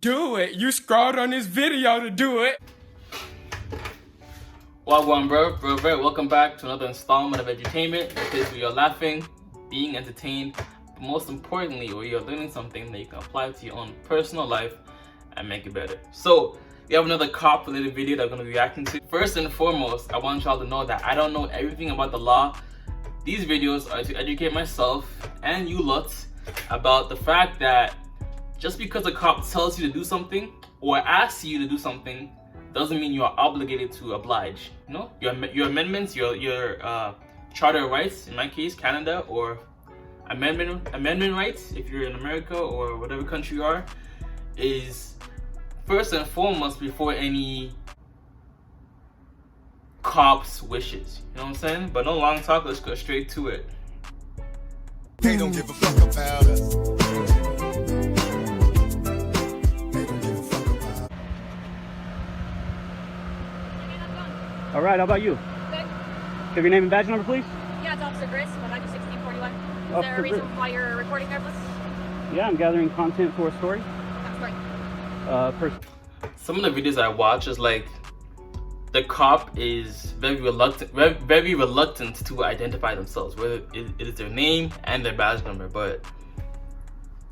Do it. You scrolled on this video to do it. Wagwan bro, welcome back to another installment of Edutainment, a place where you're laughing, being entertained, but most importantly, where you're learning something that you can apply to your own personal life and make it better. So, we have another cop related video that I'm going to be reacting to. First and foremost, I want y'all to know that I don't know everything about the law. These videos are to educate myself and you lots about the fact that just because a cop tells you to do something or asks you to do something doesn't mean you are obligated to oblige. You know, your amendments, your charter of rights, in my case, Canada, or amendment rights, if you're in America or whatever country you are, is first and foremost before any cop's wishes. You know what I'm saying? But no long talk, let's go straight to it. They don't give a fuck about us. All right, how about you? Good. Give your name and badge number, please. Yeah, it's Officer Gris, 11641. Is Officer there a reason Gris. why you're recording there, please? Yeah, I'm gathering content for a story. That's right. Some of the videos I watch is like the cop is very reluctant to identify themselves, whether it is their name and their badge number. But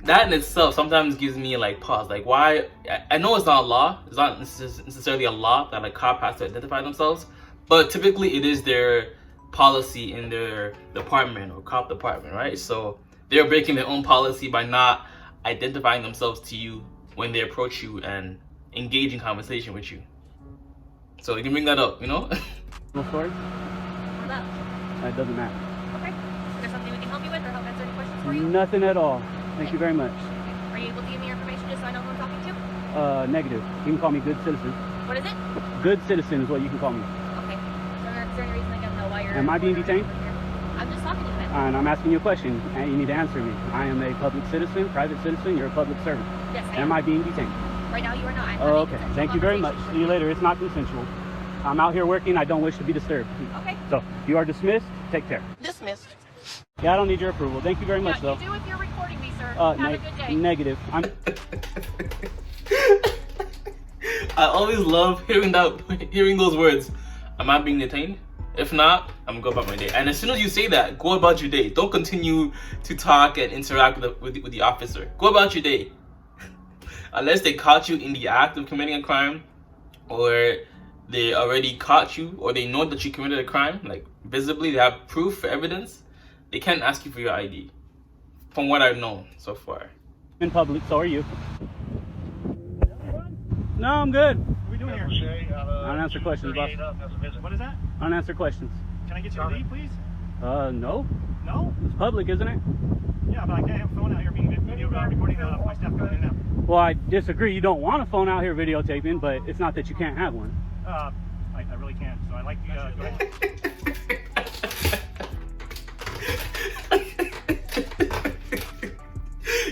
that in itself sometimes gives me like pause. Like, why? I know it's not a law. It's not necessarily a law that a cop has to identify themselves, but typically it is their policy in their department or cop department, right? So they're breaking their own policy by not identifying themselves to you when they approach you and engage in conversation with you. So you can bring that up, you know? No story? What's up? That doesn't matter. Okay. Is there something we can help you with or help answer any questions for you? Nothing at all. Thank you very much. Are you able to give me your information just so I know who I'm talking to? Negative. You can call me good citizen. What is it? Good citizen is what you can call me. Okay. Is there any reason I can know why you're... Am I being detained? I'm just talking to you, man. And I'm asking you a question, and you need to answer me. I am a public citizen, private citizen. You're a public servant. Yes, I Am I being detained? Right now you are not. I'm Oh, having a okay. consensual Thank you very much. conversation See you with later. It's not consensual. I'm out here working. I don't wish to be disturbed. Okay. So, you are dismissed. Take care. Dismissed. Yeah, I don't need your approval. Thank you very much, Yeah, though. you do if you're recording me, sir. Have a good day. Negative. I always love hearing those words. Am I being detained? If not, I'm gonna go about my day. And as soon as you say that, go about your day. Don't continue to talk and interact with the officer. Go about your day. Unless they caught you in the act of committing a crime, or they already caught you, or they know that you committed a crime, like visibly, they have proof, evidence, they can't ask you for your ID. From what I've known so far. In public, so are you. No, I'm good. What are we doing here? I don't answer questions, boss. What is that? I don't answer questions. Can I get you to leave, please? No. No? It's public, isn't it? Yeah, but I can't have a phone out here being video recording my staff coming in now. Well, I disagree. You don't want a phone out here videotaping, but it's not that you can't have one. I really can't, so I'd like to go ahead.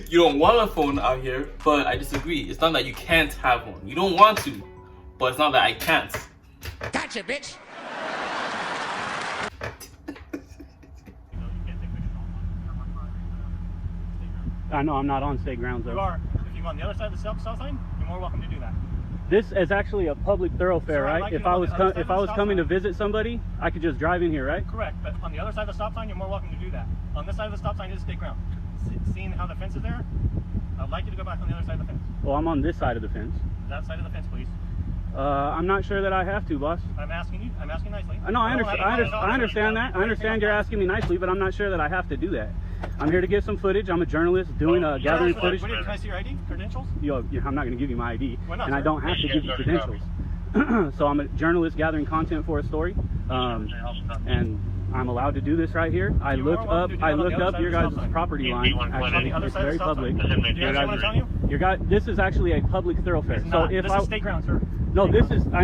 You don't want a phone out here, but I disagree. It's not that you can't have one. You don't want to, but it's not that I can't. Gotcha, bitch. I know I'm not on state grounds, though. You are. If you go on the other side of the stop sign, you're more welcome to do that. This is actually a public thoroughfare, Sir, I'd right? like you If to I go on was the other side of the coming to stop visit somebody, I could just drive in here, right? Correct, but on the other side of the stop sign, you're more welcome to do that. On this side of the stop sign is state ground. Seeing how the fence is there, I'd like you to go back on the other side of the fence. Well, I'm on this side of the fence. That side of the fence, please. I'm not sure that I have to, boss. I'm asking you nicely. No, I understand that. I understand you're asking me nicely, but I'm not sure that I have to do that. I'm here to get some footage. I'm a journalist doing gathering footage. Can I see your ID, credentials? I'm not going to give you my ID, Why not, and I sir? don't have to give you credentials. So I'm a journalist gathering content for a story, and I'm allowed to do this right here. I looked up your guys' property line. Actually, it's very public. This is actually a public thoroughfare. So this is state ground, sir. No, I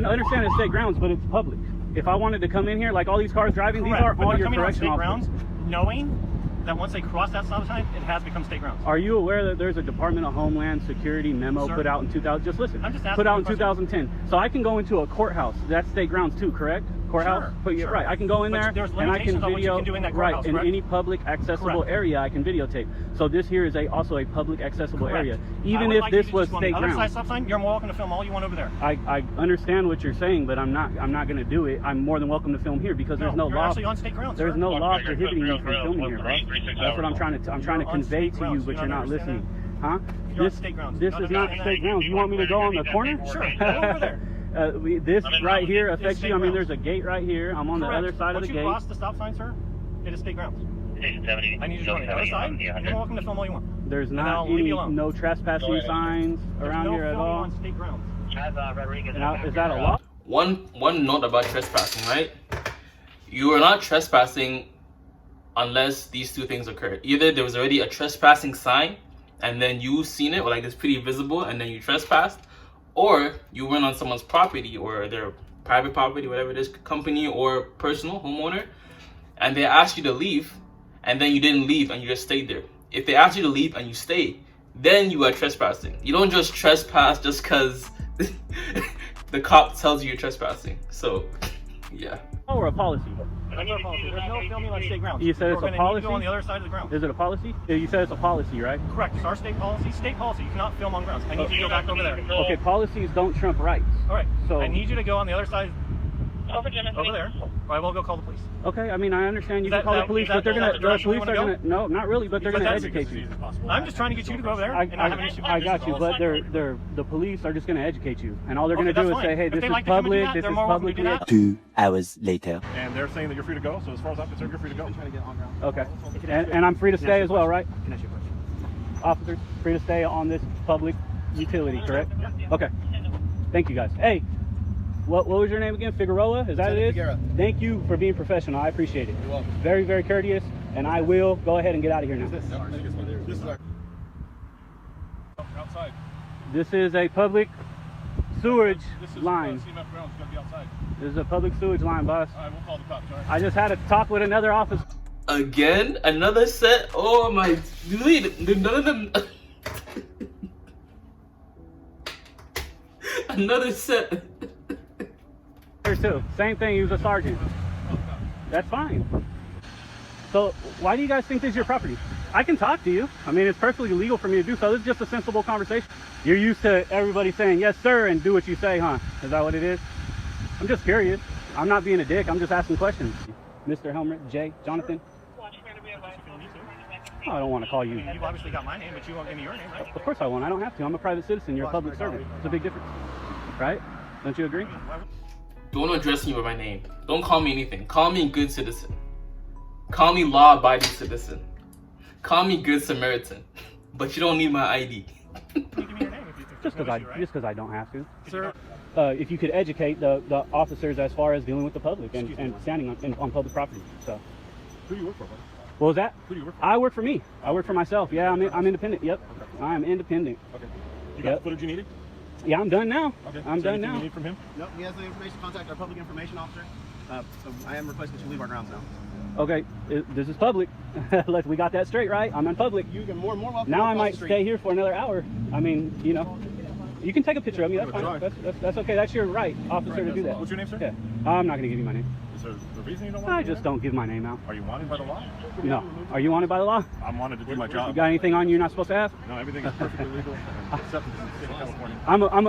understand it's state grounds, but it's public. If I wanted to come in here, like all these cars driving, these are all your correction officers. Knowing that once they cross that stop sign, it has become state grounds. Are you aware that there's a Department of Homeland Security memo Sir, put out in 2000? Just listen. I'm just asking put out in you a question. 2010. So I can go into a courthouse. That's state grounds too, correct? courthouse. Sure, Put you sure. right. I can go in But there there's and I can limitations on what you video can do in that right courthouse, in correct? any public accessible Correct. area. I can videotape. So this here is also a public accessible Correct. area. I Even would if like you this to was just go on the state other side grounds. stop sign, you're more welcome to film all you want over there. I understand what you're saying, but I'm not going to do it. I'm more than welcome to film here because there's no you're law. actually on state grounds. There's sir. no law Okay, prohibiting you from grounds, filming here, bro. 36 That's what I'm hours. trying to You're on convey state to you, grounds. but You you're not understand listening. Huh? You're on state grounds. This You is not understand state that? grounds. You want me to go on the corner? Sure, go over there. This I'm in right Raleigh. here It's affects state you. I mean, grounds. there's a gate right here. I'm on the Correct. other side of Once the you gate. cross the stop sign, sir, it is state grounds. Station 70. I need you to go on the other side. You're more welcome to film all you want. There's And not I'll leave any you alone. no trespassing Go ahead. signs There's around no here at filming all. on state grounds. Now, is that a law? One note about trespassing, right? You are not trespassing unless these two things occur. Either there was already a trespassing sign and then you seen it, or like it's pretty visible and then you trespassed, or you went on someone's property or their private property, whatever it is, company or personal homeowner, and they asked you to leave and then you didn't leave and you just stayed there. If they asked you to leave and you stay, then you are trespassing. You don't just trespass just because the cop tells you you're trespassing. So, yeah. Or a policy? That's our policy. There's no filming on state grounds. You said You're it's a gonna need to policy? go on the other side of the ground. Is it a policy? You said it's a policy, right? Correct. It's our state policy. State policy. You cannot film on grounds. I need you to go back over there. Okay, policies don't trump rights. All right. So- I need you to go on the other side over there, or I will go call the police. Okay, I mean, I understand you Is can call the that- police, is that- but they're is gonna, that the the direction we police are wanna gonna, no, not really, but they're Because gonna that's- educate you. I'm just trying to get you to go over there and not have an issue. I got you, but the police are just gonna educate you, and all they're Okay, gonna do that's is say, fine. hey, If this they is like to come and do public, that, this they're is more welcome to do publicly. that. 2 hours later. And they're saying that you're free to go. So as far as I'm concerned, you're free to go. Okay, and I'm free to stay as well, right? Can I ask you a question? Officers, free to stay on this public utility, correct? Okay. Thank you, guys. Hey, what was your name again? Figueroa? Is that it? Figueroa. Thank you for being professional. I appreciate it. You're welcome. Very, very courteous, and I will go ahead and get out of here now. This is our Outside. This is a public sewage line. CMF grounds. You gotta be outside. This is a public sewage line, boss. All right, we'll call the cops. All right. I just had a talk with another officer. Again, another set. Oh my, none of them. Another set. Here too. Same thing. He was a sergeant. That's fine. So why do you guys think this is your property? I can talk to you. I mean, it's perfectly legal for me to do so. This is just a sensible conversation. You're used to everybody saying yes, sir, and do what you say, huh? Is that what it is? I'm just curious. I'm not being a dick. I'm just asking questions. Mr. Helmer, Jay, Jonathan. Oh, I don't want to call you. You've obviously got my name, but you won't give me your name, right? Of course I won't. I don't have to. I'm a private citizen. You're a public servant. It's a big difference, right? Don't you agree? Don't address me by my name. Don't call me anything. Call me good citizen. Call me law-abiding citizen. Call me good Samaritan. But you don't need my ID. Give me your name if Just there's no issue, right? because I don't have to. Sir, If you could educate the officers as far as dealing with the public and standing on public property. So, who do you work for, buddy? what was that? Who do you work for? I work for me. I work for myself. Yeah, I'm independent. Yep, I'm independent. Okay. You got Yep. the footage you needed? Yeah, I'm done now. Okay. I'm Is there done anything now. you need from him? No, he has the information. Contact our public information officer. So I am requesting that you leave our grounds now. Okay, this is public. We got that straight, right? I'm in public. You can more welcome. Now I across might the street. stay here for another hour. I mean, you know, you can take a picture of me. That's Have a fine. drive. That's okay. That's your right, officer, to do that. What's your name, sir? Yeah, I'm not gonna give you my name. Is there a reason you don't want I to just don't give my name out. Are you wanted by the law? No. Are you wanted by the law? I'm wanted to do my You job. got anything on you you're not supposed to have? No, everything is perfectly legal except in the state of California.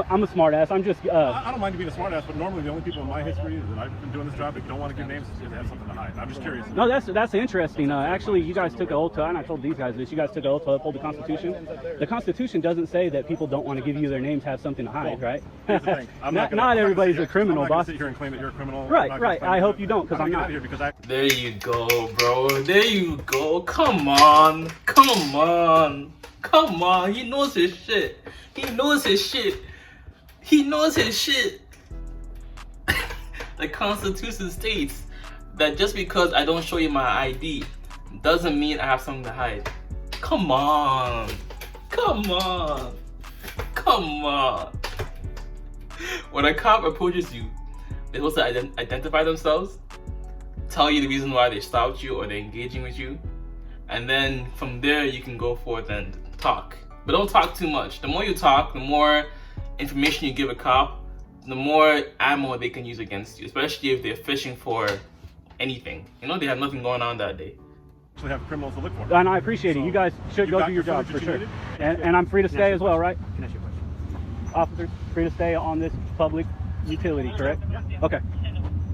I'm a smart ass. I'm just I don't mind you being a smartass, but normally the only people in my history that I've been doing this job that don't want to give names is because they have something to hide. I'm just curious. no, that's interesting. Actually, you guys took an oath to, and I told these guys this. You guys took an oath to uphold the Constitution. The Constitution doesn't say that people don't want to give you their names have something to hide, right? Here's the thing. I'm not gonna everybody's a sit criminal, I'm not gonna boss. sit here and claim that you're a criminal. Right, I'm not gonna right. claim I that- hope you don't, 'cause I'm gonna not. get out of here because I. There you go, bro. There you go. Come on. Come on. Come on. He knows his shit. He knows his shit. He knows his shit. The Constitution states that just because I don't show you my ID doesn't mean I have something to hide. Come on. Come on. Come on. When a cop approaches you, they're supposed to identify themselves, tell you the reason why they stopped you or they're engaging with you, and then from there you can go forth and talk. But don't talk too much. The more you talk, the more information you give a cop, the more ammo they can use against you, especially if they're fishing for anything. You know, they have nothing going on that day. We have criminals to look for. And I appreciate it. You guys should go got do your the job footage for that you sure. needed? And I'm free to stay as well, right? Can I ask you a question? Officers, free to stay on this public utility, correct? Yeah. Okay.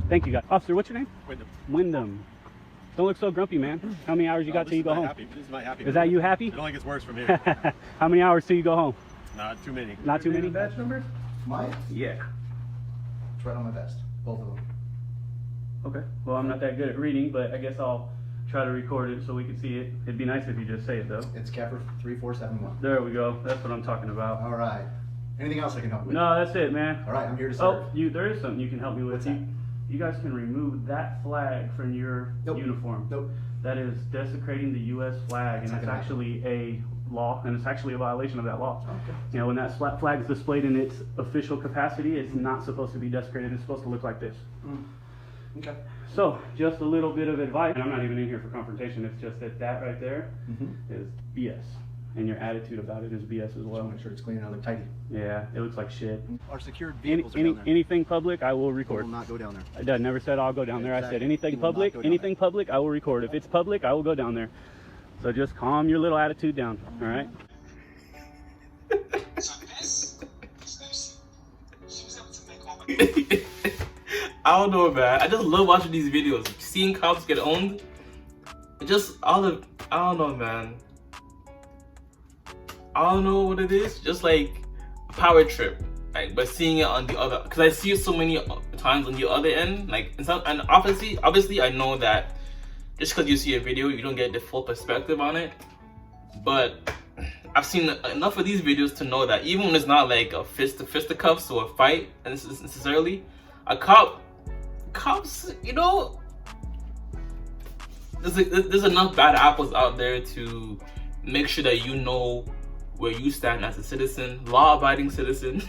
Thank you, guys. Officer, what's your name? Wyndham. Wyndham. Don't look so grumpy, man. How many hours you got till you go home? This is my happy. Is that you happy? It only gets worse from here. How many hours till you go home? Not too many. Not too many? Badge numbers? Mine? Yeah. It's right on my vest. Both of them. Okay. Well, I'm not that good at reading, but I guess I'll try to record it so we can see it. It'd be nice if you just say it, though. It's Capper 3471. There we go. That's what I'm talking about. All right. Anything else I can help with? No, that's it, man. All right, I'm here to serve. Oh, there is something you can help me with. What's that? You guys can remove that flag from your Nope. uniform. Nope. That is desecrating the U.S. flag, It's and not it's gonna actually a law, and it's actually a violation of that law. Okay. You know, when that flag is displayed in its official capacity, it's not supposed to be desecrated. It's supposed to look like this. Okay. So, just a little bit of advice. And I'm not even in here for confrontation. It's just that right there is BS. And your attitude about it is BS as Just well. want to make sure it's clean and I look tidy. Yeah, it looks like shit. Our secured vehicles are down there. Anything public, I will We will record. not go down there. I never said I'll go down there. I said Exactly. anything You will not public, go down anything public, I will record. If it's public, I will go down there. So just calm your little attitude down, all right? I don't know, man. I just love watching these videos. Seeing cops get owned. Just I don't know, man. I don't know what it is. Just like a power trip. Like, but seeing it on the other, because I see it so many times on the other end. Like, and obviously, I know that just because you see a video, you don't get the full perspective on it. But I've seen enough of these videos to know that even when it's not like a fisticuffs or a fight, and this is necessarily a cops, you know, there's enough bad apples out there to make sure that you know where you stand as a citizen, law-abiding citizen,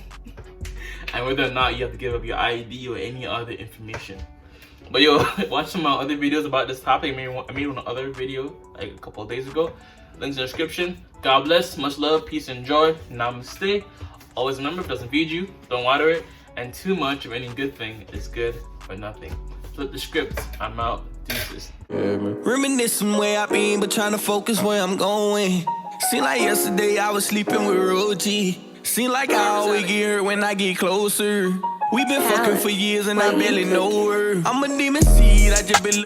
and whether or not you have to give up your ID or any other information. But yo, watch some of my other videos about this topic. I made one other video like a couple of days ago. Links in the description. God bless, much love, peace and joy. Namaste. Always remember, if it doesn't feed you, don't water it. And too much of any good thing is good for nothing. Flip the script. I'm out. Deuces. Reminiscing where I've been, but trying to focus where I'm going. Seem like yesterday I was sleeping with Roji. Seem like I always get hurt when I get closer. We've been fucking for years and I barely know her. I'm a demon seed, I just been